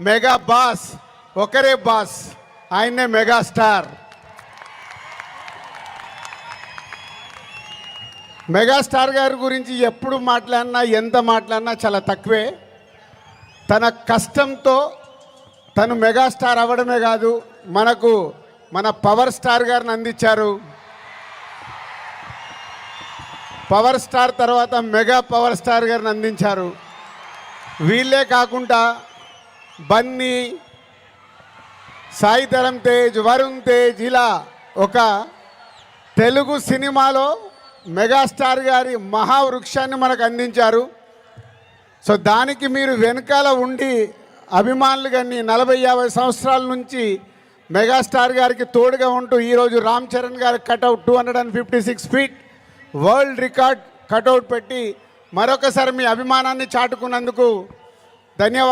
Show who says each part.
Speaker 1: Mega boss, ఒకరే boss, ఆయన్నే megastar. Megastar గారి గురించి ఎప్పుడు మాట్లాడినా ఎంత మాట్లాడినా చాలా తక్కువే. తన కష్టంతో తను మెగాస్టార్ అవ్వడమే కాదు, మనకు మన పవర్ స్టార్ గారిని అందించారు. పవర్ స్టార్ తర్వాత మెగా పవర్ స్టార్ గారిని అందించారు. వీళ్ళే కాకుండా బన్నీ, సాయి ధరమ్ తేజ్, వరుణ్ తేజ్, ఇలా ఒక తెలుగు సినిమాలో మెగాస్టార్ గారి మహావృక్షాన్ని మనకు అందించారు. సో దానికి మీరు వెనకాల ఉండి అభిమానులు కానీ 40-50 సంవత్సరాల నుంచి మెగాస్టార్ గారికి తోడుగా ఉంటూ ఈరోజు రామ్ చరణ్ గారి cutout 256 feet world record cutout పెట్టి మరొకసారి మీ అభిమానాన్ని చాటుకున్నందుకు ధన్యవాదాలు.